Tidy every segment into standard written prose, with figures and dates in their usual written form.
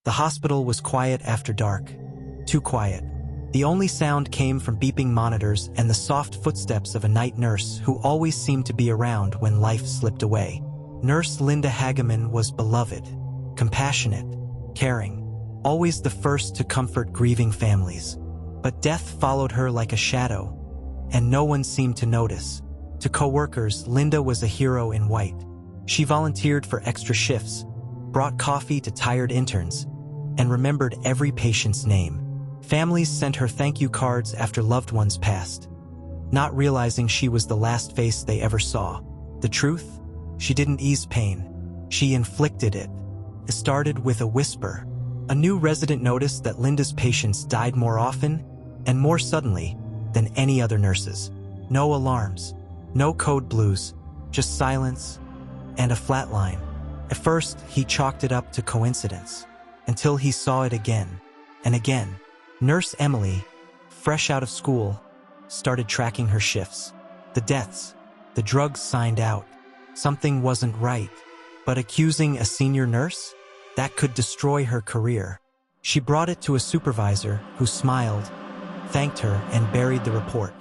The hospital was quiet after dark. Too quiet. The only sound came from beeping monitors and the soft footsteps of a night nurse who always seemed to be around when life slipped away. Nurse Linda Hageman was beloved, compassionate, caring, always the first to comfort grieving families. But death followed her like a shadow, and no one seemed to notice. To co-workers, Linda was a hero in white. She volunteered for extra shifts, brought coffee to tired interns, and remembered every patient's name. Families sent her thank you cards after loved ones passed, not realizing she was the last face they ever saw. The truth? She didn't ease pain. She inflicted it. It started with a whisper. A new resident noticed that Linda's patients died more often and more suddenly than any other nurses. No alarms, no code blues, just silence and a flat line. At first, he chalked it up to coincidence, until he saw it again and again. Nurse Emily, fresh out of school, started tracking her shifts. The deaths, the drugs signed out. Something wasn't right. But accusing a senior nurse? That could destroy her career. She brought it to a supervisor who smiled, thanked her, and buried the report.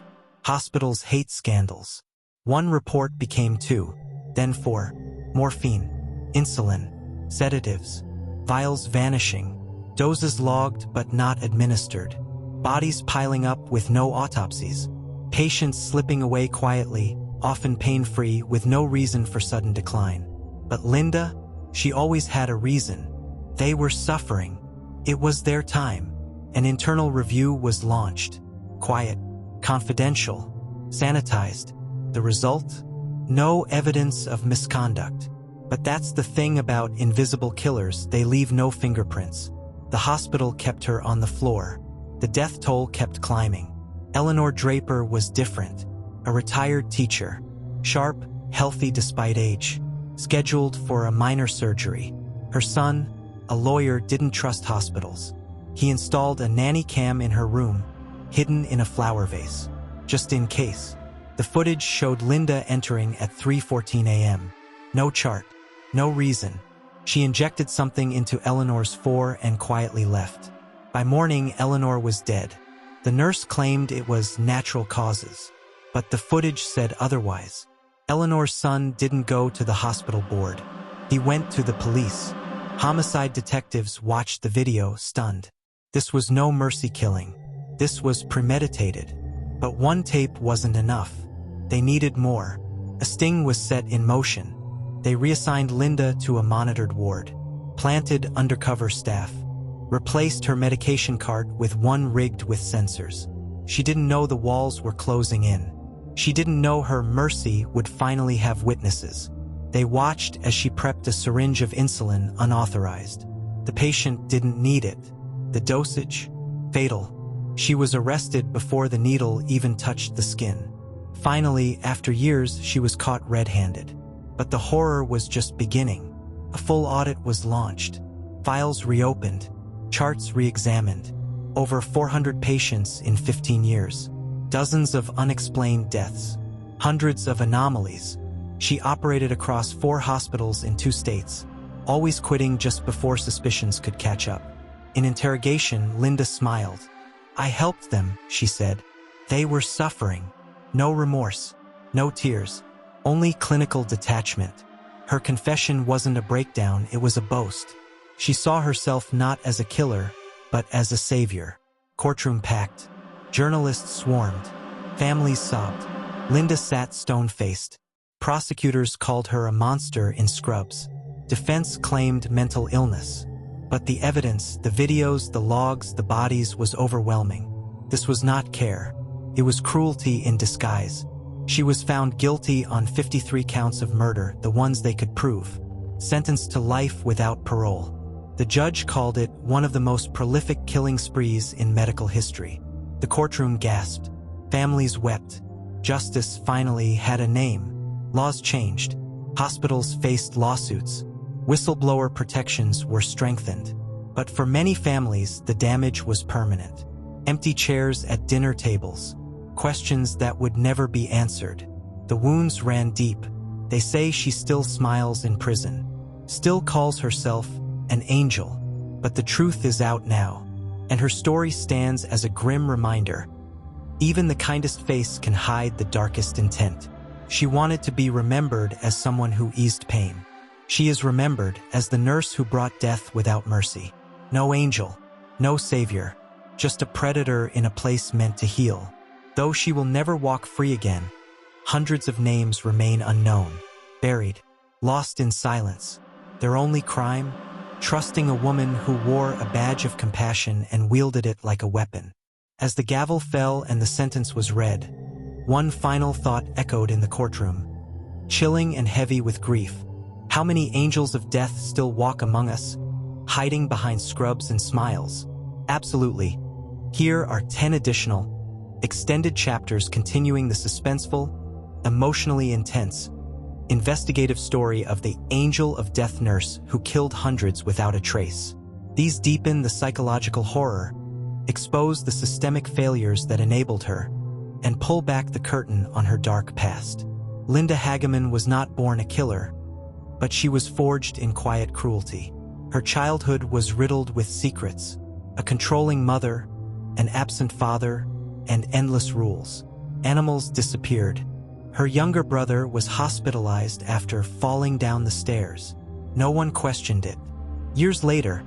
Hospitals hate scandals. One report became 2, then 4. Morphine, insulin, sedatives, vials vanishing, doses logged but not administered, bodies piling up with no autopsies, patients slipping away quietly, often pain-free with no reason for sudden decline. But Linda, she always had a reason. They were suffering. It was their time. An internal review was launched. Quiet, confidential, sanitized. The result? No evidence of misconduct. But that's the thing about invisible killers, they leave no fingerprints. The hospital kept her on the floor. The death toll kept climbing. Eleanor Draper was different. A retired teacher. Sharp, healthy despite age. Scheduled for a minor surgery. Her son, a lawyer, didn't trust hospitals. He installed a nanny cam in her room, hidden in a flower vase, just in case. The footage showed Linda entering at 3:14 a.m. No chart, no reason. She injected something into Eleanor's fore and quietly left. By morning, Eleanor was dead. The nurse claimed it was natural causes, but the footage said otherwise. Eleanor's son didn't go to the hospital board. He went to the police. Homicide detectives watched the video, stunned. This was no mercy killing. This was premeditated. But one tape wasn't enough. They needed more. A sting was set in motion. They reassigned Linda to a monitored ward, planted undercover staff, replaced her medication cart with one rigged with sensors. She didn't know the walls were closing in. She didn't know her mercy would finally have witnesses. They watched as she prepped a syringe of insulin unauthorized. The patient didn't need it. The dosage? Fatal. She was arrested before the needle even touched the skin. Finally, after years, she was caught red-handed. But the horror was just beginning. A full audit was launched. Files reopened. Charts re-examined. Over 400 patients in 15 years. Dozens of unexplained deaths. Hundreds of anomalies. She operated across 4 hospitals in 2 states, always quitting just before suspicions could catch up. In interrogation, Linda smiled. "I helped them," she said. "They were suffering. No remorse. No tears. Only clinical detachment." Her confession wasn't a breakdown, it was a boast. She saw herself not as a killer, but as a savior. Courtroom packed. Journalists swarmed. Families sobbed. Linda sat stone-faced. Prosecutors called her a monster in scrubs. Defense claimed mental illness. But the evidence, the videos, the logs, the bodies was overwhelming. This was not care. It was cruelty in disguise. She was found guilty on 53 counts of murder, the ones they could prove. Sentenced to life without parole. The judge called it one of the most prolific killing sprees in medical history. The courtroom gasped. Families wept. Justice finally had a name. Laws changed. Hospitals faced lawsuits. Whistleblower protections were strengthened. But for many families, the damage was permanent. Empty chairs at dinner tables. Questions that would never be answered. The wounds ran deep. They say she still smiles in prison. Still calls herself an angel. But the truth is out now, and her story stands as a grim reminder. Even the kindest face can hide the darkest intent. She wanted to be remembered as someone who eased pain. She is remembered as the nurse who brought death without mercy. No angel, no savior, just a predator in a place meant to heal. Though she will never walk free again, hundreds of names remain unknown, buried, lost in silence. Their only crime? Trusting a woman who wore a badge of compassion and wielded it like a weapon. As the gavel fell and the sentence was read, one final thought echoed in the courtroom, chilling and heavy with grief. How many angels of death still walk among us, hiding behind scrubs and smiles? Absolutely. Here are 10 additional, extended chapters continuing the suspenseful, emotionally intense, investigative story of the angel of death nurse who killed hundreds without a trace. These deepen the psychological horror, expose the systemic failures that enabled her, and pull back the curtain on her dark past. Linda Hageman was not born a killer, but she was forged in quiet cruelty. Her childhood was riddled with secrets, a controlling mother, an absent father, and endless rules. Animals disappeared. Her younger brother was hospitalized after falling down the stairs. No one questioned it. Years later,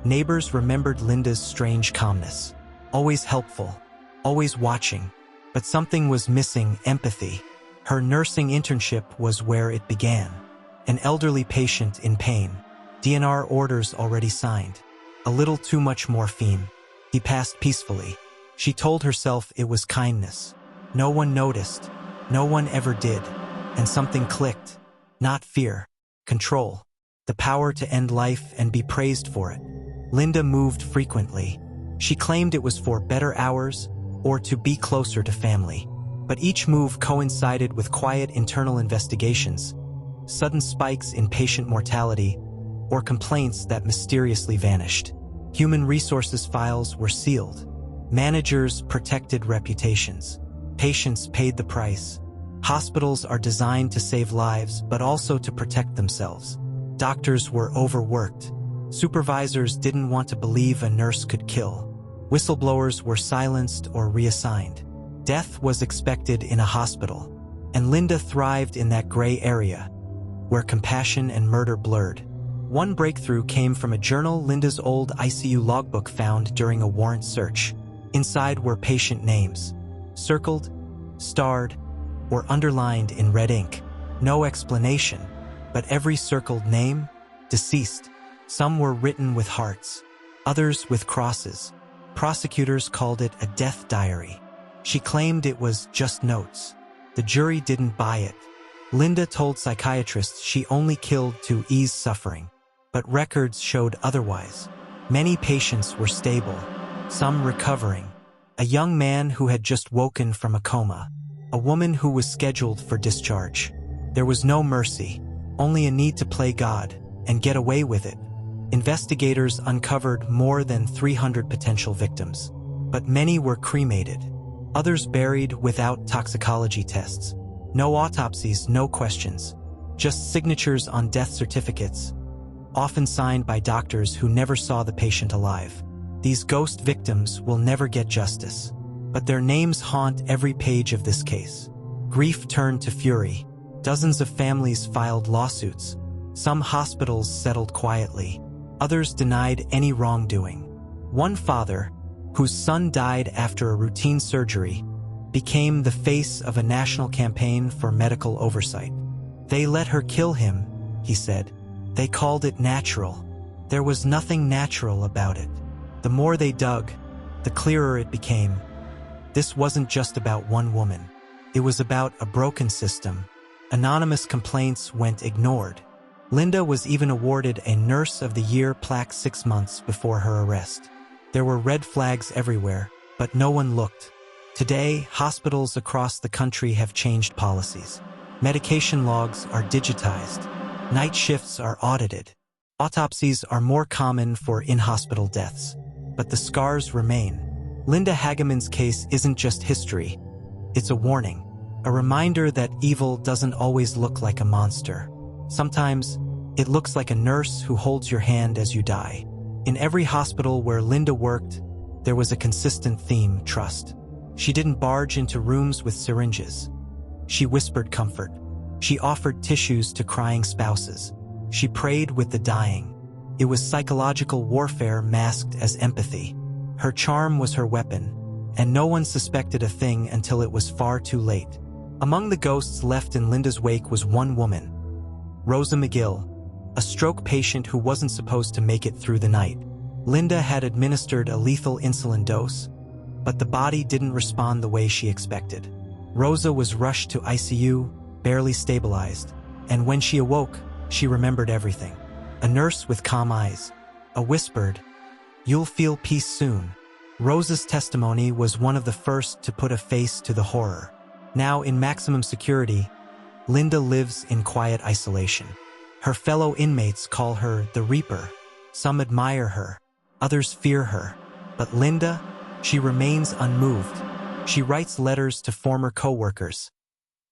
neighbors remembered Linda's strange calmness. Always helpful, always watching. But something was missing: empathy. Her nursing internship was where it began. An elderly patient in pain. DNR orders already signed. A little too much morphine. He passed peacefully. She told herself it was kindness. No one noticed. No one ever did. And something clicked. Not fear. Control. The power to end life and be praised for it. Linda moved frequently. She claimed it was for better hours or to be closer to family. But each move coincided with quiet internal investigations, sudden spikes in patient mortality, or complaints that mysteriously vanished. Human resources files were sealed. Managers protected reputations. Patients paid the price. Hospitals are designed to save lives, but also to protect themselves. Doctors were overworked. Supervisors didn't want to believe a nurse could kill. Whistleblowers were silenced or reassigned. Death was expected in a hospital, and Linda thrived in that gray area, where compassion and murder blurred. One breakthrough came from a journal Linda's old ICU logbook found during a warrant search. Inside were patient names, circled, starred, or underlined in red ink. No explanation, but every circled name, deceased. Some were written with hearts, others with crosses. Prosecutors called it a death diary. She claimed it was just notes. The jury didn't buy it. Linda told psychiatrists she only killed to ease suffering. But records showed otherwise. Many patients were stable, some recovering. A young man who had just woken from a coma. A woman who was scheduled for discharge. There was no mercy, only a need to play God and get away with it. Investigators uncovered more than 300 potential victims, but many were cremated. Others buried without toxicology tests. No autopsies, no questions. Just signatures on death certificates, often signed by doctors who never saw the patient alive. These ghost victims will never get justice, but their names haunt every page of this case. Grief turned to fury. Dozens of families filed lawsuits. Some hospitals settled quietly. Others denied any wrongdoing. One father, whose son died after a routine surgery, became the face of a national campaign for medical oversight. They let her kill him, he said. They called it natural. There was nothing natural about it. The more they dug, the clearer it became. This wasn't just about one woman. It was about a broken system. Anonymous complaints went ignored. Linda was even awarded a Nurse of the Year plaque 6 months before her arrest. There were red flags everywhere, but no one looked. Today, hospitals across the country have changed policies. Medication logs are digitized. Night shifts are audited. Autopsies are more common for in-hospital deaths. But the scars remain. Linda Hageman's case isn't just history. It's a warning. A reminder that evil doesn't always look like a monster. Sometimes, it looks like a nurse who holds your hand as you die. In every hospital where Linda worked, there was a consistent theme: trust. She didn't barge into rooms with syringes. She whispered comfort. She offered tissues to crying spouses. She prayed with the dying. It was psychological warfare masked as empathy. Her charm was her weapon, and no one suspected a thing until it was far too late. Among the ghosts left in Linda's wake was one woman, Rosa McGill, a stroke patient who wasn't supposed to make it through the night. Linda had administered a lethal insulin dose, but the body didn't respond the way she expected. Rosa was rushed to ICU, barely stabilized, and when she awoke, she remembered everything. A nurse with calm eyes, whispered, "You'll feel peace soon." Rosa's testimony was one of the first to put a face to the horror. Now in maximum security, Linda lives in quiet isolation. Her fellow inmates call her the Reaper. Some admire her, others fear her. But Linda, she remains unmoved. She writes letters to former co-workers,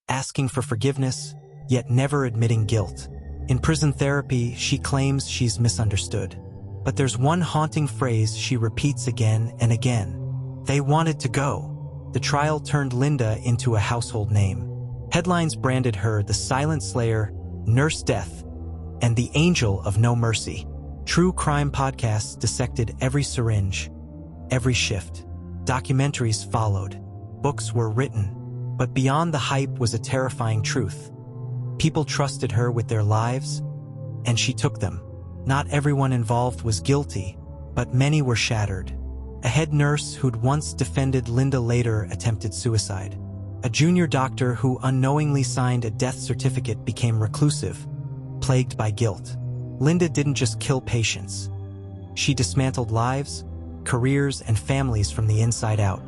asking for forgiveness, yet never admitting guilt. In prison therapy, she claims she's misunderstood. But there's one haunting phrase she repeats again and again. They wanted to go. The trial turned Linda into a household name. Headlines branded her the Silent Slayer, Nurse Death, and the Angel of No Mercy. True crime podcasts dissected every syringe, every shift. Documentaries followed. Books were written. But beyond the hype was a terrifying truth. People trusted her with their lives, and she took them. Not everyone involved was guilty, but many were shattered. A head nurse who'd once defended Linda later attempted suicide. A junior doctor who unknowingly signed a death certificate became reclusive, plagued by guilt. Linda didn't just kill patients. She dismantled lives, careers, and families from the inside out.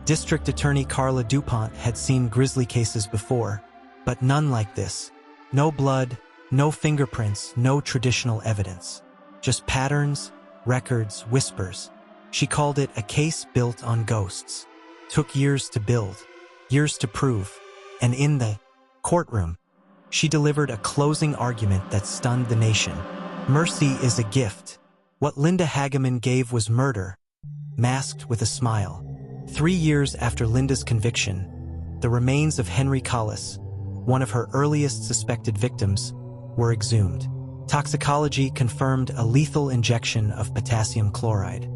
District Attorney Carla DuPont had seen grisly cases before, but none like this. No blood, no fingerprints, no traditional evidence. Just patterns, records, whispers. She called it a case built on ghosts. Took years to build, years to prove, and in the courtroom, she delivered a closing argument that stunned the nation. Mercy is a gift. What Linda Hageman gave was murder, masked with a smile. 3 years after Linda's conviction, the remains of Henry Collis, one of her earliest suspected victims, were exhumed. Toxicology confirmed a lethal injection of potassium chloride.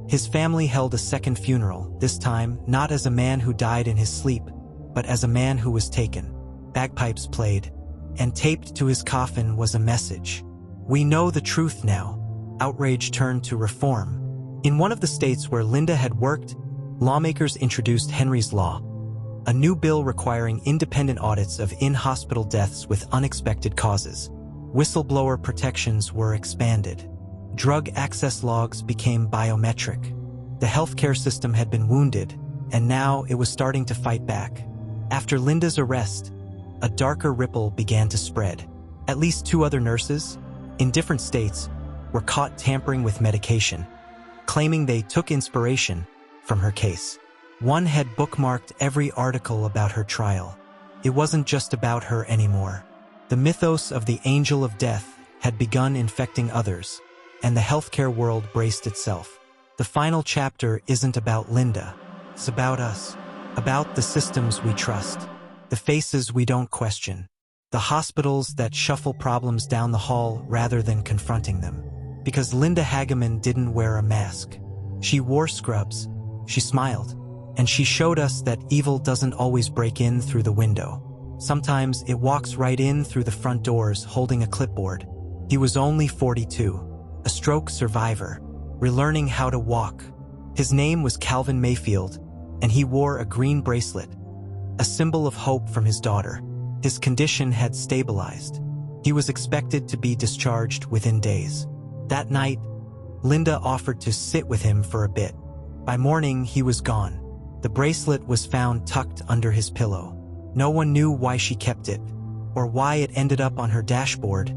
His family held a second funeral, this time not as a man who died in his sleep, but as a man who was taken. Bagpipes played, and taped to his coffin was a message. "We know the truth now." Outrage turned to reform. In one of the states where Linda had worked, lawmakers introduced Henry's Law, a new bill requiring independent audits of in-hospital deaths with unexpected causes. Whistleblower protections were expanded. Drug access logs became biometric. The healthcare system had been wounded, and now it was starting to fight back. After Linda's arrest, a darker ripple began to spread. At least 2 other nurses, in different states, were caught tampering with medication, claiming they took inspiration from her case. One had bookmarked every article about her trial. It wasn't just about her anymore. The mythos of the Angel of Death had begun infecting others, and the healthcare world braced itself. The final chapter isn't about Linda. It's about us, about the systems we trust, the faces we don't question, the hospitals that shuffle problems down the hall rather than confronting them. Because Linda Hageman didn't wear a mask. She wore scrubs, she smiled, and she showed us that evil doesn't always break in through the window. Sometimes it walks right in through the front doors holding a clipboard. He was only 42, a stroke survivor, relearning how to walk. His name was Calvin Mayfield, and he wore a green bracelet, a symbol of hope from his daughter. His condition had stabilized. He was expected to be discharged within days. That night, Linda offered to sit with him for a bit. By morning, he was gone. The bracelet was found tucked under his pillow. No one knew why she kept it, or why it ended up on her dashboard,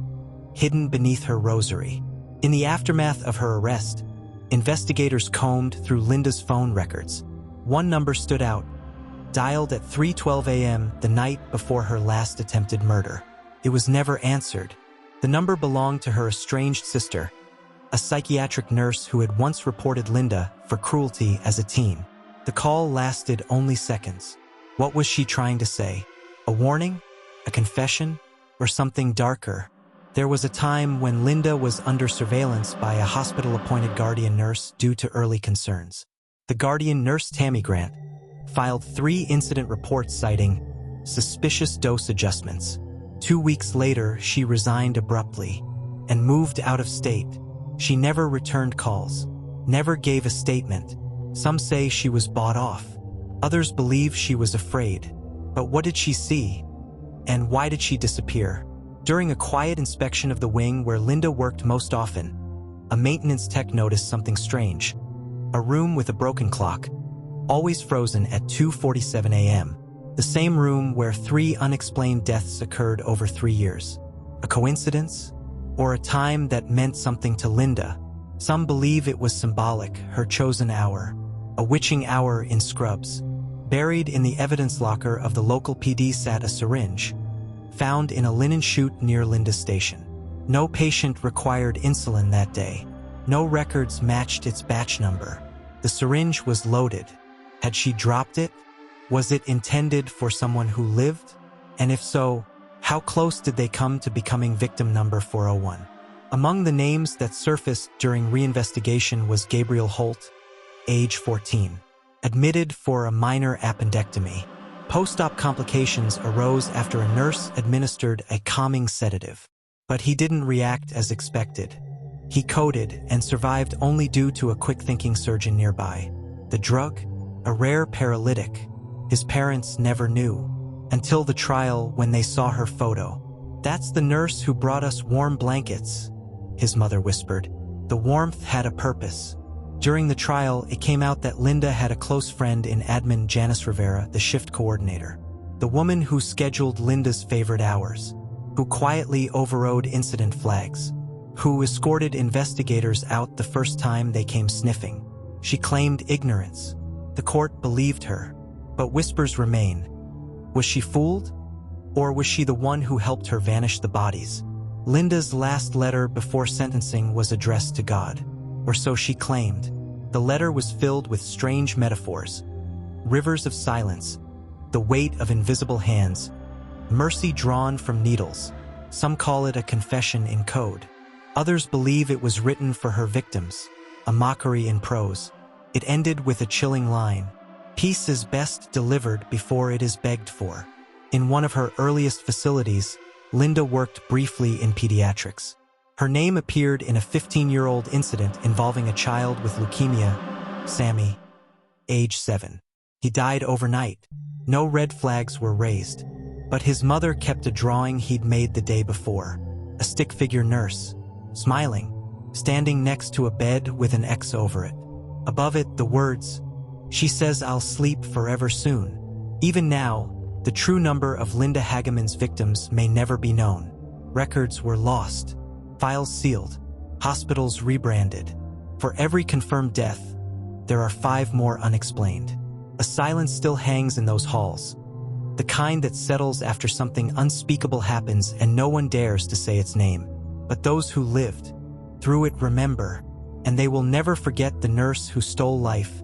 hidden beneath her rosary. In the aftermath of her arrest, investigators combed through Linda's phone records. One number stood out, dialed at 3:12 a.m. the night before her last attempted murder. It was never answered. The number belonged to her estranged sister, a psychiatric nurse who had once reported Linda for cruelty as a teen. The call lasted only seconds. What was she trying to say? A warning? A confession? Or something darker? There was a time when Linda was under surveillance by a hospital-appointed guardian nurse due to early concerns. The guardian nurse, Tammy Grant, filed 3 incident reports citing suspicious dose adjustments. 2 weeks later, she resigned abruptly and moved out of state. She never returned calls, never gave a statement. Some say she was bought off. Others believe she was afraid. But what did she see? And why did she disappear? During a quiet inspection of the wing where Linda worked most often, a maintenance tech noticed something strange. A room with a broken clock, always frozen at 2:47 a.m. The same room where 3 unexplained deaths occurred over 3 years. A coincidence? Or a time that meant something to Linda? Some believe it was symbolic, her chosen hour. A witching hour in Scrubs. Buried in the evidence locker of the local PD sat a syringe, found in a linen chute near Linda's station. No patient required insulin that day. No records matched its batch number. The syringe was loaded. Had she dropped it? Was it intended for someone who lived? And if so, how close did they come to becoming victim number 401? Among the names that surfaced during reinvestigation was Gabriel Holt, age 14, admitted for a minor appendectomy. Post-op complications arose after a nurse administered a calming sedative. But he didn't react as expected. He coded and survived only due to a quick-thinking surgeon nearby. The drug? A rare paralytic. His parents never knew. Until the trial when they saw her photo. "That's the nurse who brought us warm blankets," his mother whispered. The warmth had a purpose. During the trial, it came out that Linda had a close friend in admin Janice Rivera, the shift coordinator. The woman who scheduled Linda's favorite hours. Who quietly overrode incident flags. Who escorted investigators out the first time they came sniffing. She claimed ignorance. The court believed her. But whispers remain. Was she fooled? Or was she the one who helped her vanish the bodies? Linda's last letter before sentencing was addressed to God. Or so she claimed. The letter was filled with strange metaphors. Rivers of silence. The weight of invisible hands. Mercy drawn from needles. Some call it a confession in code. Others believe it was written for her victims. A mockery in prose. It ended with a chilling line. Peace is best delivered before it is begged for. In one of her earliest facilities, Linda worked briefly in pediatrics. Her name appeared in a 15-year-old incident involving a child with leukemia, Sammy, age 7. He died overnight. No red flags were raised. But his mother kept a drawing he'd made the day before. A stick-figure nurse, smiling, standing next to a bed with an X over it. Above it, the words, "She says I'll sleep forever soon." Even now, the true number of Linda Hageman's victims may never be known. Records were lost, files sealed, hospitals rebranded. For every confirmed death, there are 5 more unexplained. A silence still hangs in those halls. The kind that settles after something unspeakable happens and no one dares to say its name. But those who lived through it remember, and they will never forget the nurse who stole life,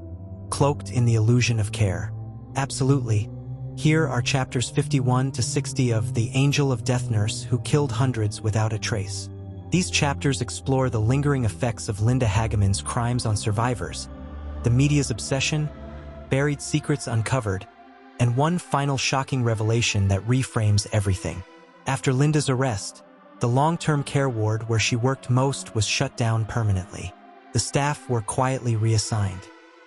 cloaked in the illusion of care. Absolutely. Here are chapters 51 to 60 of The Angel of Death Nurse Who Killed Hundreds Without a Trace. These chapters explore the lingering effects of Linda Hageman's crimes on survivors, the media's obsession, buried secrets uncovered, and one final shocking revelation that reframes everything. After Linda's arrest, the long-term care ward where she worked most was shut down permanently. The staff were quietly reassigned.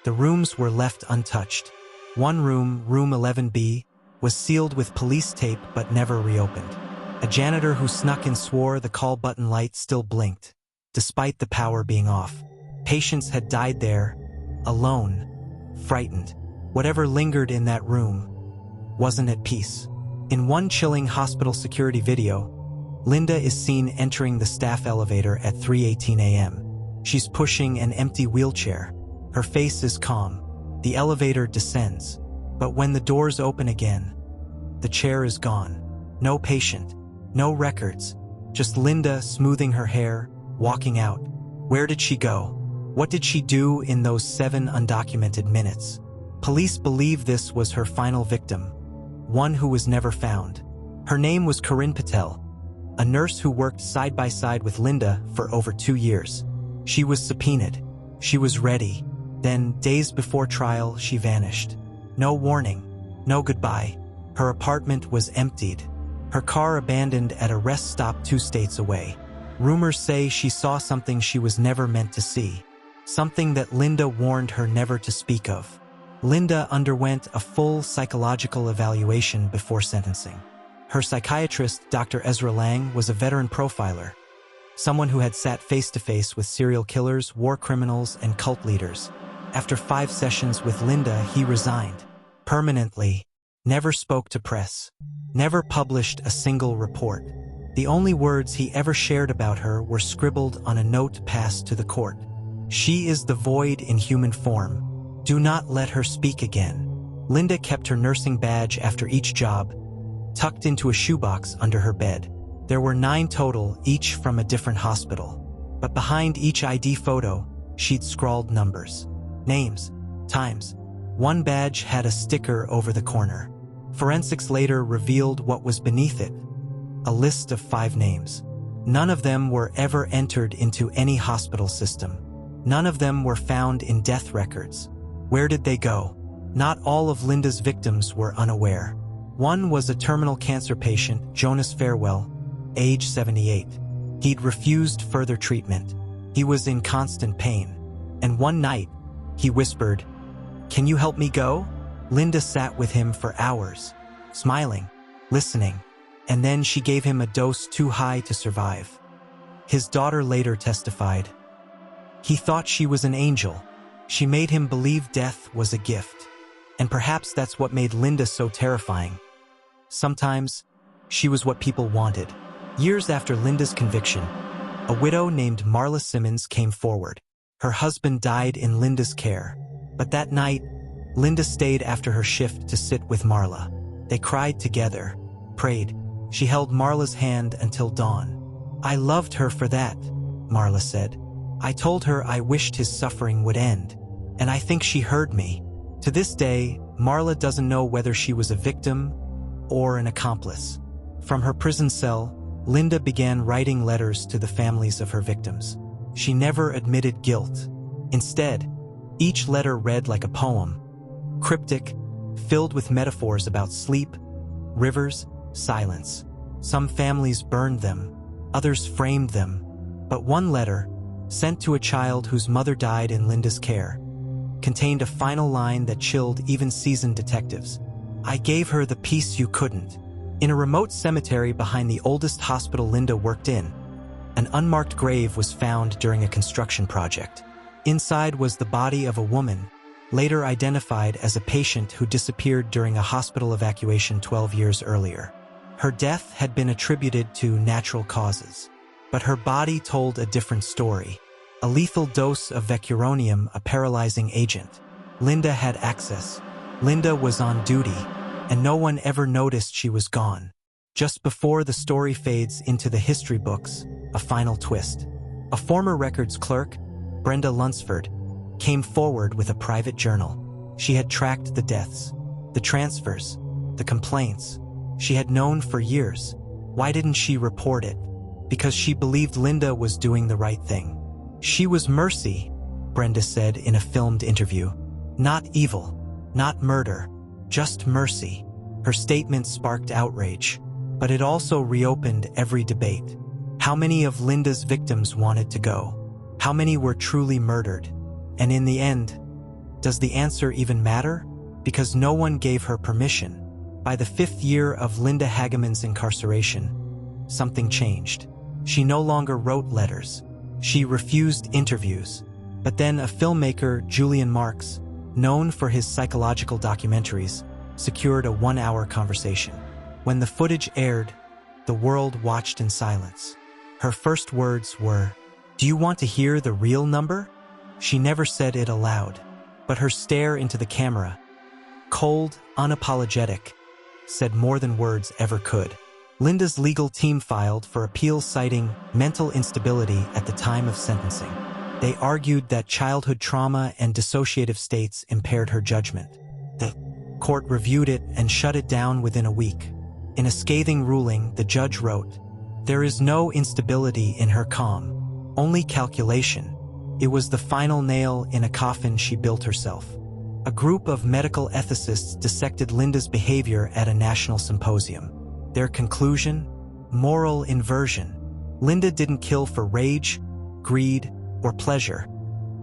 The rooms were left untouched. One room, room 11B, was sealed with police tape but never reopened. A janitor who snuck in swore the call button light still blinked, despite the power being off. Patients had died there, alone, frightened. Whatever lingered in that room wasn't at peace. In one chilling hospital security video, Linda is seen entering the staff elevator at 3:18 a.m. She's pushing an empty wheelchair. Her face is calm. The elevator descends. But when the doors open again, the chair is gone. No patient, no records, just Linda smoothing her hair, walking out. Where did she go? What did she do in those 7 undocumented minutes? Police believe this was her final victim, one who was never found. Her name was Corinne Patel, a nurse who worked side by side with Linda for over 2 years. She was subpoenaed. She was ready. Then, days before trial, she vanished. No warning, no goodbye. Her apartment was emptied. Her car abandoned at a rest stop 2 states away. Rumors say she saw something she was never meant to see. Something that Linda warned her never to speak of. Linda underwent a full psychological evaluation before sentencing. Her psychiatrist, Dr. Ezra Lang, was a veteran profiler, someone who had sat face-to-face with serial killers, war criminals, and cult leaders. After 5 sessions with Linda, he resigned. Permanently, never spoke to press, never published a single report. The only words he ever shared about her were scribbled on a note passed to the court. She is the void in human form. Do not let her speak again. Linda kept her nursing badge after each job, tucked into a shoebox under her bed. There were 9 total, each from a different hospital. But behind each ID photo, she'd scrawled numbers, names, times. One badge had a sticker over the corner. Forensics later revealed what was beneath it: a list of 5 names. None of them were ever entered into any hospital system. None of them were found in death records. Where did they go? Not all of Linda's victims were unaware. One was a terminal cancer patient, Jonas Farewell, age 78. He'd refused further treatment. He was in constant pain. And one night, he whispered, "Can you help me go?" Linda sat with him for hours, smiling, listening, and then she gave him a dose too high to survive. His daughter later testified, "He thought she was an angel. She made him believe death was a gift." And perhaps that's what made Linda so terrifying. Sometimes, she was what people wanted. Years after Linda's conviction, a widow named Marla Simmons came forward. Her husband died in Linda's care. But that night, Linda stayed after her shift to sit with Marla. They cried together, prayed. She held Marla's hand until dawn. "I loved her for that," Marla said. "I told her I wished his suffering would end. And I think she heard me." To this day, Marla doesn't know whether she was a victim or an accomplice. From her prison cell, Linda began writing letters to the families of her victims. She never admitted guilt. Instead, each letter read like a poem, cryptic, filled with metaphors about sleep, rivers, silence. Some families burned them, others framed them. But one letter, sent to a child whose mother died in Linda's care, contained a final line that chilled even seasoned detectives. "I gave her the peace you couldn't." In a remote cemetery behind the oldest hospital Linda worked in, an unmarked grave was found during a construction project. Inside was the body of a woman, later identified as a patient who disappeared during a hospital evacuation 12 years earlier. Her death had been attributed to natural causes, but her body told a different story. A lethal dose of vecuronium, a paralyzing agent. Linda had access. Linda was on duty, and no one ever noticed she was gone. Just before the story fades into the history books, a final twist. A former records clerk, Brenda Lunsford, came forward with a private journal. She had tracked the deaths, the transfers, the complaints. She had known for years. Why didn't she report it? Because she believed Linda was doing the right thing. She was mercy, Brenda said in a filmed interview. Not evil, not murder, just mercy. Her statement sparked outrage, but it also reopened every debate. How many of Linda's victims wanted to go? How many were truly murdered? And in the end, does the answer even matter? Because no one gave her permission. By the 5th year of Linda Hageman's incarceration, something changed. She no longer wrote letters. She refused interviews. But then a filmmaker, Julian Marks, known for his psychological documentaries, secured a 1-hour conversation. When the footage aired, the world watched in silence. Her first words were, "Do you want to hear the real number?" She never said it aloud, but her stare into the camera, cold, unapologetic, said more than words ever could. Linda's legal team filed for appeal citing mental instability at the time of sentencing. They argued that childhood trauma and dissociative states impaired her judgment. The court reviewed it and shut it down within a week. In a scathing ruling, the judge wrote, "There is no instability in her calm, only calculation. It was the final nail in a coffin she built herself." A group of medical ethicists dissected Linda's behavior at a national symposium. Their conclusion? Moral inversion. Linda didn't kill for rage, greed, or pleasure.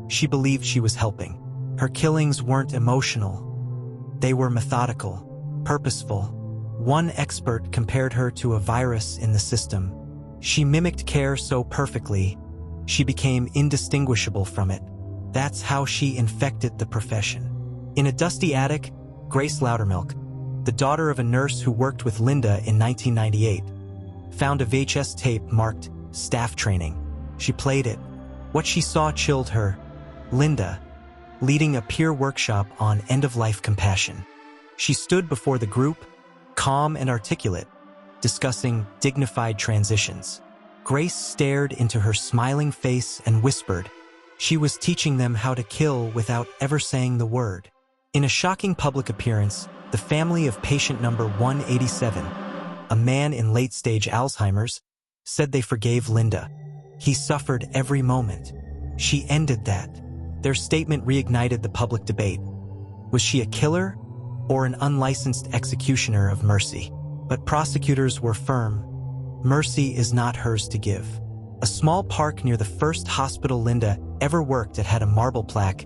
She believed she was helping. Her killings weren't emotional. They were methodical, purposeful. One expert compared her to a virus in the system. She mimicked care so perfectly, she became indistinguishable from it. That's how she infected the profession. In a dusty attic, Grace Loudermilk, the daughter of a nurse who worked with Linda in 1998, found a VHS tape marked "Staff Training." She played it. What she saw chilled her. Linda, leading a peer workshop on end-of-life compassion. She stood before the group, calm and articulate, discussing dignified transitions. Grace stared into her smiling face and whispered. She was teaching them how to kill without ever saying the word. In a shocking public appearance, the family of patient number 187, a man in late-stage Alzheimer's, said they forgave Linda. He suffered every moment. She ended that. Their statement reignited the public debate. Was she a killer or an unlicensed executioner of mercy? But prosecutors were firm. Mercy is not hers to give. A small park near the first hospital Linda ever worked at had a marble plaque,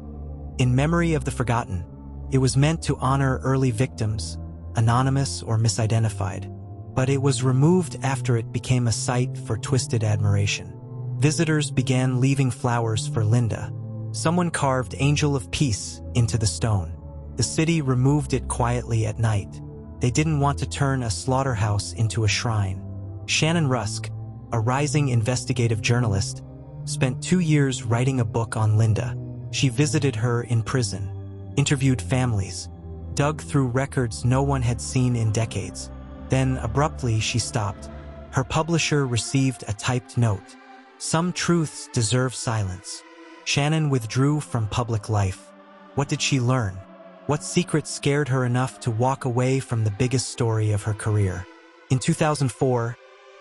"In memory of the forgotten." It was meant to honor early victims, anonymous or misidentified. But it was removed after it became a site for twisted admiration. Visitors began leaving flowers for Linda. Someone carved Angel of Peace into the stone. The city removed it quietly at night. They didn't want to turn a slaughterhouse into a shrine. Shannon Rusk, a rising investigative journalist, spent 2 years writing a book on Linda. She visited her in prison, interviewed families, dug through records no one had seen in decades. Then, abruptly, she stopped. Her publisher received a typed note. Some truths deserve silence. Shannon withdrew from public life. What did she learn? What secret scared her enough to walk away from the biggest story of her career? In 2004,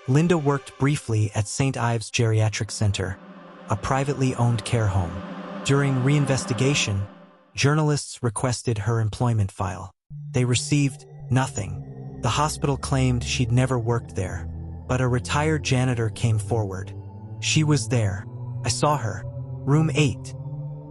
Linda worked briefly at St. Ives Geriatric Center, a privately owned care home. During reinvestigation, journalists requested her employment file. They received nothing. The hospital claimed she'd never worked there, but a retired janitor came forward. She was there. I saw her. Room 8.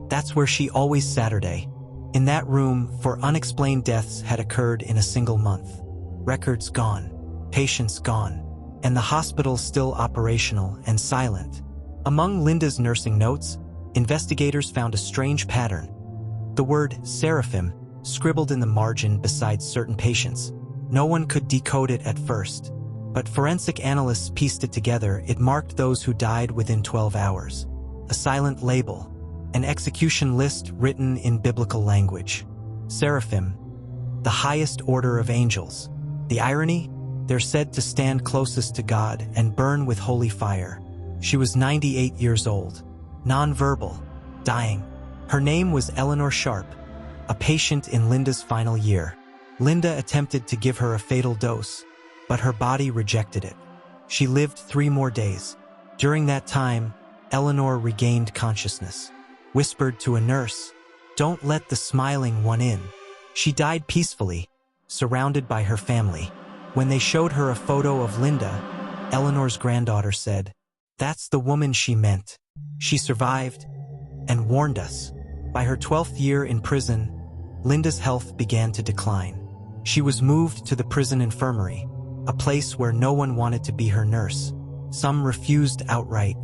That's where she always Saturday. In that room, 4 unexplained deaths had occurred in a single month. Records gone. Patients gone. And the hospital still operational and silent. Among Linda's nursing notes, investigators found a strange pattern. The word seraphim scribbled in the margin beside certain patients. No one could decode it at first, but forensic analysts pieced it together. It marked those who died within 12 hours. A silent label, an execution list written in biblical language. Seraphim, the highest order of angels. The irony? They're said to stand closest to God and burn with holy fire. She was 98 years old, nonverbal, dying. Her name was Eleanor Sharp, a patient in Linda's final year. Linda attempted to give her a fatal dose, but her body rejected it. She lived 3 more days. During that time, Eleanor regained consciousness, whispered to a nurse, "Don't let the smiling one in." She died peacefully, surrounded by her family. When they showed her a photo of Linda, Eleanor's granddaughter said, "That's the woman she meant. She survived and warned us." By her 12th year in prison, Linda's health began to decline. She was moved to the prison infirmary, a place where no one wanted to be her nurse. Some refused outright.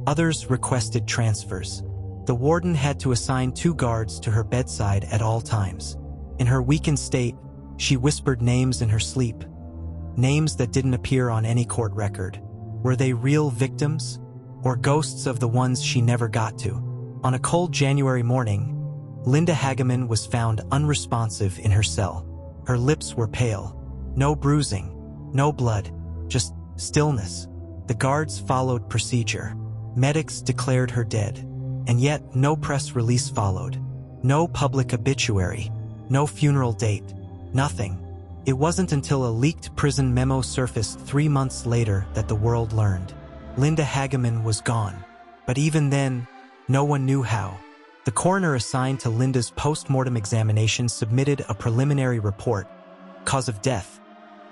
Others requested transfers. The warden had to assign 2 guards to her bedside at all times. In her weakened state, she whispered names in her sleep. Names that didn't appear on any court record. Were they real victims? Or ghosts of the ones she never got to? On a cold January morning, Linda Hageman was found unresponsive in her cell. Her lips were pale. No bruising, no blood, just stillness. The guards followed procedure. Medics declared her dead. And yet, no press release followed. No public obituary. No funeral date. Nothing. It wasn't until a leaked prison memo surfaced 3 months later that the world learned. Linda Hageman was gone. But even then, no one knew how. The coroner assigned to Linda's post-mortem examination submitted a preliminary report. Cause of death: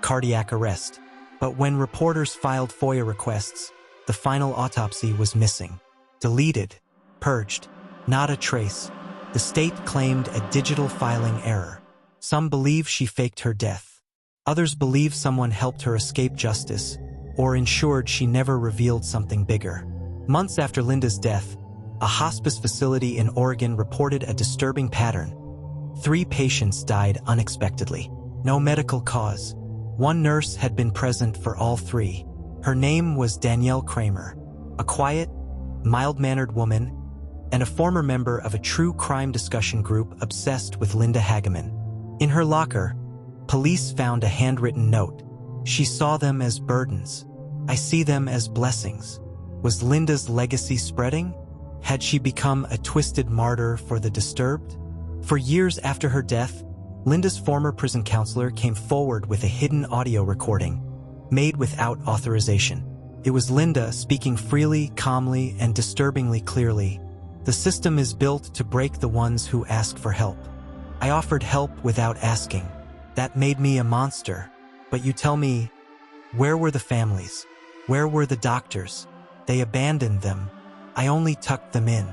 cardiac arrest. But when reporters filed FOIA requests, the final autopsy was missing. Deleted. Purged. Not a trace. The state claimed a digital filing error. Some believe she faked her death. Others believe someone helped her escape justice, or ensured she never revealed something bigger. Months after Linda's death, a hospice facility in Oregon reported a disturbing pattern. 3 patients died unexpectedly. No medical cause. One nurse had been present for all 3. Her name was Danielle Kramer, a quiet, mild-mannered woman, and a former member of a true crime discussion group obsessed with Linda Hageman. In her locker, police found a handwritten note. She saw them as burdens. I see them as blessings. Was Linda's legacy spreading? Had she become a twisted martyr for the disturbed? For years after her death, Linda's former prison counselor came forward with a hidden audio recording, made without authorization. It was Linda speaking freely, calmly, and disturbingly clearly. The system is built to break the ones who ask for help. I offered help without asking. That made me a monster. But you tell me, where were the families? Where were the doctors? They abandoned them. I only tucked them in.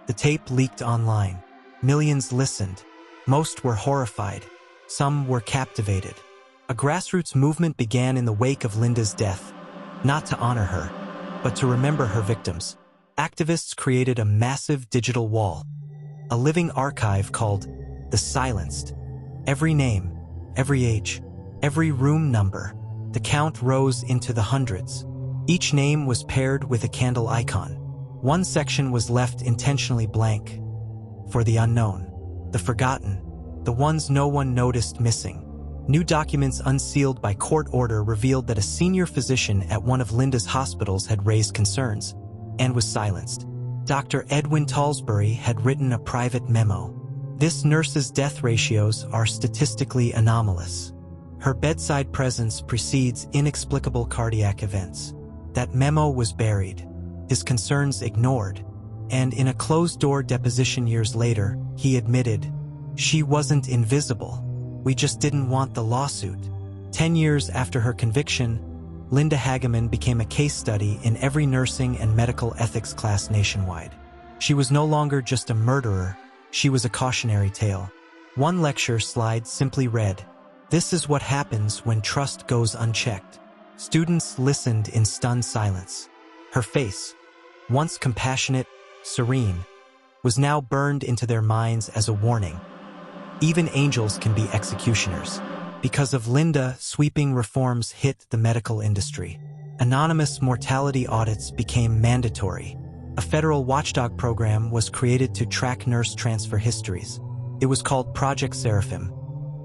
The tape leaked online. Millions listened. Most were horrified. Some were captivated. A grassroots movement began in the wake of Linda's death, not to honor her, but to remember her victims. Activists created a massive digital wall, a living archive called The Silenced. Every name, every age, every room number. The count rose into the hundreds. Each name was paired with a candle icon. One section was left intentionally blank. For the unknown, the forgotten, the ones no one noticed missing. New documents unsealed by court order revealed that a senior physician at one of Linda's hospitals had raised concerns and was silenced. Dr. Edwin Talsbury had written a private memo. This nurse's death ratios are statistically anomalous. Her bedside presence precedes inexplicable cardiac events. That memo was buried, his concerns ignored, and in a closed-door deposition years later, he admitted, "She wasn't invisible. We just didn't want the lawsuit." 10 years after her conviction, Linda Hageman became a case study in every nursing and medical ethics class nationwide. She was no longer just a murderer, she was a cautionary tale. One lecture slide simply read, "This is what happens when trust goes unchecked." Students listened in stunned silence. Her face, once compassionate, serene, was now burned into their minds as a warning. Even angels can be executioners. Because of Linda, sweeping reforms hit the medical industry. Anonymous mortality audits became mandatory. A federal watchdog program was created to track nurse transfer histories. It was called Project Seraphim,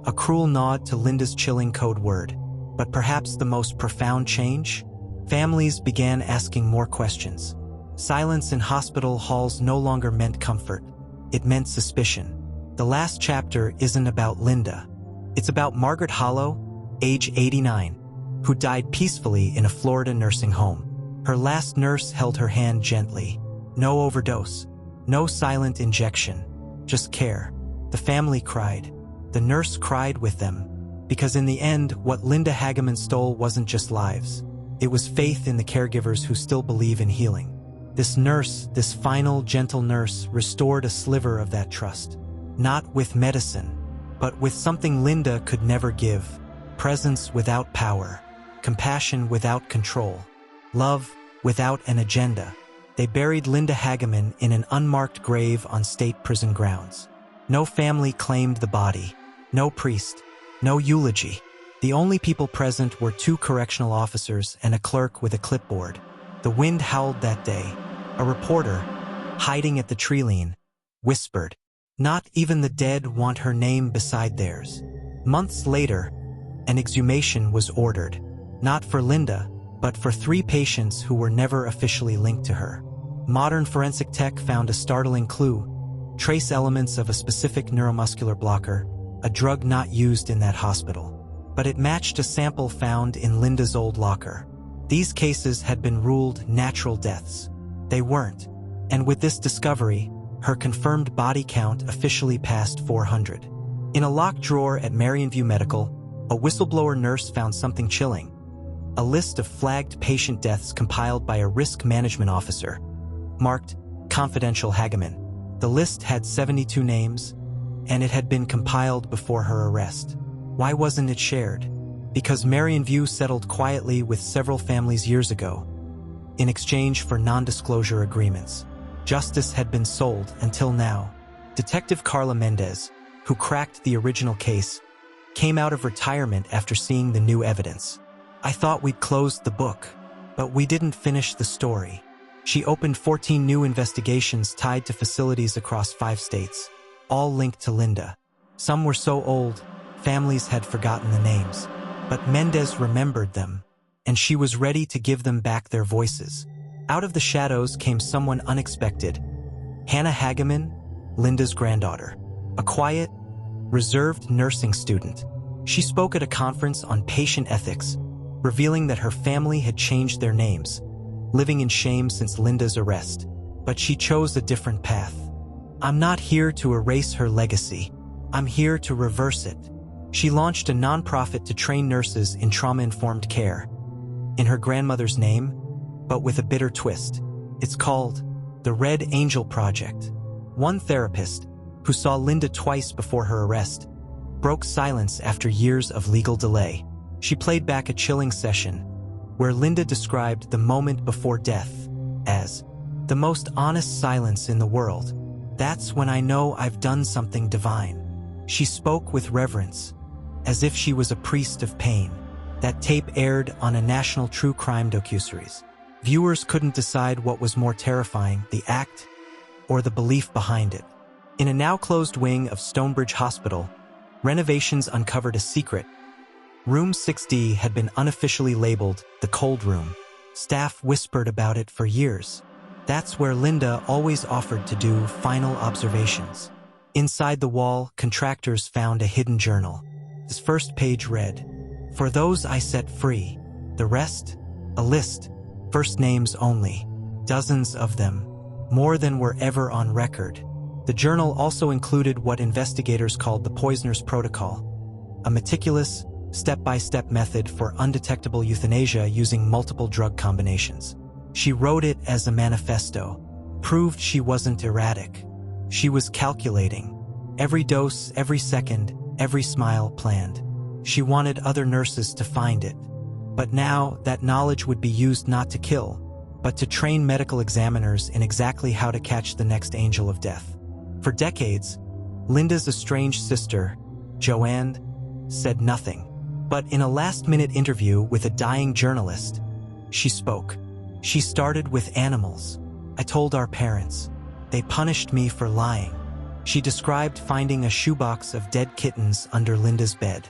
a cruel nod to Linda's chilling code word. But perhaps the most profound change? Families began asking more questions. Silence in hospital halls no longer meant comfort. It meant suspicion. The last chapter isn't about Linda. It's about Margaret Hollow, age 89, who died peacefully in a Florida nursing home. Her last nurse held her hand gently. No overdose, no silent injection, just care. The family cried. The nurse cried with them. Because in the end, what Linda Hageman stole wasn't just lives. It was faith in the caregivers who still believe in healing. This nurse, this final, gentle nurse, restored a sliver of that trust. Not with medicine, but with something Linda could never give. Presence without power. Compassion without control. Love without an agenda. They buried Linda Hageman in an unmarked grave on state prison grounds. No family claimed the body. No priest. No eulogy. The only people present were 2 correctional officers and a clerk with a clipboard. The wind howled that day. A reporter, hiding at the tree-line, whispered, "Not even the dead want her name beside theirs." Months later, an exhumation was ordered, not for Linda, but for 3 patients who were never officially linked to her. Modern forensic tech found a startling clue: trace elements of a specific neuromuscular blocker, a drug not used in that hospital. But it matched a sample found in Linda's old locker. These cases had been ruled natural deaths. They weren't. And with this discovery, her confirmed body count officially passed 400. In a locked drawer at Marionview Medical, a whistleblower nurse found something chilling: a list of flagged patient deaths compiled by a risk management officer, marked Confidential Hageman. The list had 72 names, and it had been compiled before her arrest. Why wasn't it shared? Because Marionview settled quietly with several families years ago, in exchange for non-disclosure agreements. Justice had been sold until now. Detective Carla Mendez, who cracked the original case, came out of retirement after seeing the new evidence. "I thought we'd closed the book, but we didn't finish the story." She opened 14 new investigations tied to facilities across 5 states, all linked to Linda. Some were so old, families had forgotten the names. But Mendez remembered them, and she was ready to give them back their voices. Out of the shadows came someone unexpected: Hannah Hageman, Linda's granddaughter. A quiet, reserved nursing student. She spoke at a conference on patient ethics, revealing that her family had changed their names, living in shame since Linda's arrest. But she chose a different path. "I'm not here to erase her legacy. I'm here to reverse it." She launched a nonprofit to train nurses in trauma-informed care, in her grandmother's name, but with a bitter twist. It's called the Red Angel Project. One therapist, who saw Linda twice before her arrest, broke silence after years of legal delay. She played back a chilling session where Linda described the moment before death as the most honest silence in the world. "That's when I know I've done something divine." She spoke with reverence, as if she was a priest of pain. That tape aired on a national true crime docuseries. Viewers couldn't decide what was more terrifying, the act or the belief behind it. In a now-closed wing of Stonebridge Hospital, renovations uncovered a secret. Room 6D had been unofficially labeled the cold room. Staff whispered about it for years. That's where Linda always offered to do final observations. Inside the wall, contractors found a hidden journal. Its first page read, "For those I set free. The rest? A list. First names only. Dozens of them. More than were ever on record." The journal also included what investigators called the Poisoner's Protocol, a meticulous, step-by-step method for undetectable euthanasia using multiple drug combinations. She wrote it as a manifesto, proved she wasn't erratic. She was calculating. Every dose, every second, every smile planned. She wanted other nurses to find it. But now, that knowledge would be used not to kill, but to train medical examiners in exactly how to catch the next angel of death. For decades, Linda's estranged sister, Joanne, said nothing. But in a last-minute interview with a dying journalist, she spoke. "She started with animals. I told our parents. They punished me for lying." She described finding a shoebox of dead kittens under Linda's bed.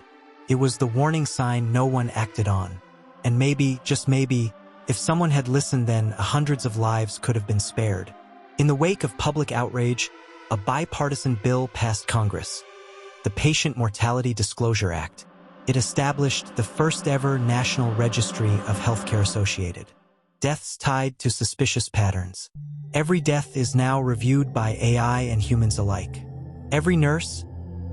It was the warning sign no one acted on. And maybe, just maybe, if someone had listened then, hundreds of lives could have been spared. In the wake of public outrage, a bipartisan bill passed Congress, the Patient Mortality Disclosure Act. It established the first-ever National Registry of Healthcare-associated deaths tied to suspicious patterns. Every death is now reviewed by AI and humans alike. Every nurse,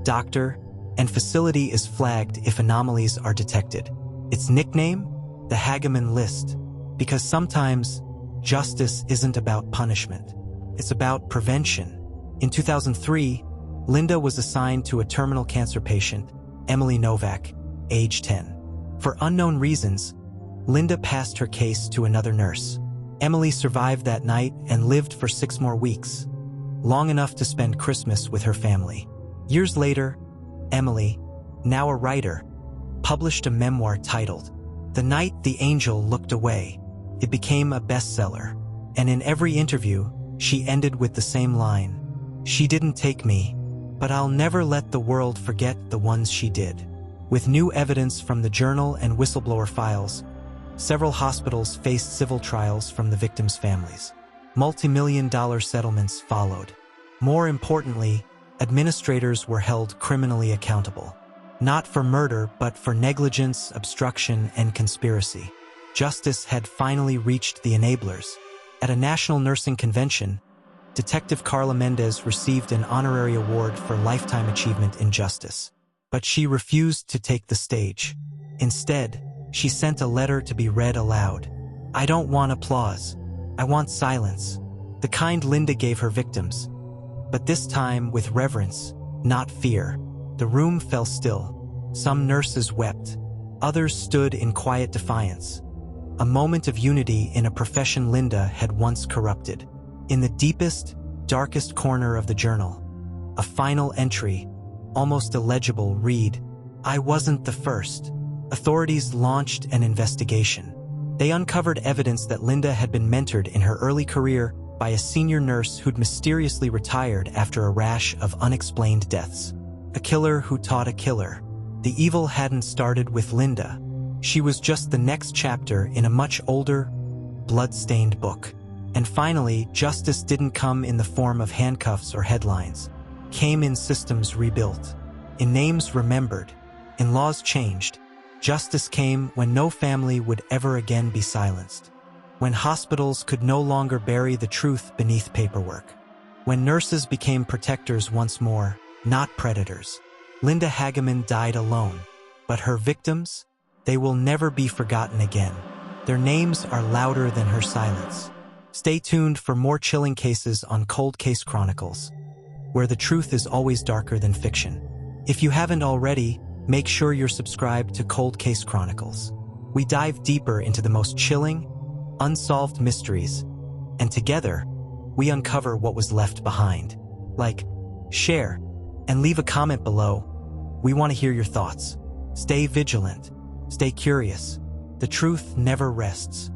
doctor, and facility is flagged if anomalies are detected. Its nickname? The Hageman List. Because sometimes, justice isn't about punishment. It's about prevention. In 2003, Linda was assigned to a terminal cancer patient, Emily Novak, age 10. For unknown reasons, Linda passed her case to another nurse. Emily survived that night and lived for 6 more weeks, long enough to spend Christmas with her family. Years later, Emily, now a writer, published a memoir titled "The Night the Angel Looked Away." It became a bestseller, and in every interview, she ended with the same line: "She didn't take me, but I'll never let the world forget the ones she did." With new evidence from the journal and whistleblower files, several hospitals faced civil trials from the victims' families. Multi-million-dollar settlements followed. More importantly, administrators were held criminally accountable. Not for murder, but for negligence, obstruction, and conspiracy. Justice had finally reached the enablers. At a national nursing convention, Detective Carla Mendez received an honorary award for lifetime achievement in justice. But she refused to take the stage. Instead, she sent a letter to be read aloud. "I don't want applause. I want silence," the kind Linda gave her victims. But this time with reverence, not fear. The room fell still. Some nurses wept. Others stood in quiet defiance. A moment of unity in a profession Linda had once corrupted. In the deepest, darkest corner of the journal, a final entry, almost illegible, read, "I wasn't the first." Authorities launched an investigation. They uncovered evidence that Linda had been mentored in her early career by a senior nurse who'd mysteriously retired after a rash of unexplained deaths. A killer who taught a killer. The evil hadn't started with Linda. She was just the next chapter in a much older, blood-stained book. And finally, justice didn't come in the form of handcuffs or headlines. Came in systems rebuilt, in names remembered, in laws changed. Justice came when no family would ever again be silenced. When hospitals could no longer bury the truth beneath paperwork. When nurses became protectors once more, not predators. Linda Hageman died alone, but her victims, they will never be forgotten again. Their names are louder than her silence. Stay tuned for more chilling cases on Cold Case Chronicles, where the truth is always darker than fiction. If you haven't already, make sure you're subscribed to Cold Case Chronicles. We dive deeper into the most chilling, unsolved mysteries, and together, we uncover what was left behind. Like, share, and leave a comment below. We want to hear your thoughts. Stay vigilant. Stay curious. The truth never rests.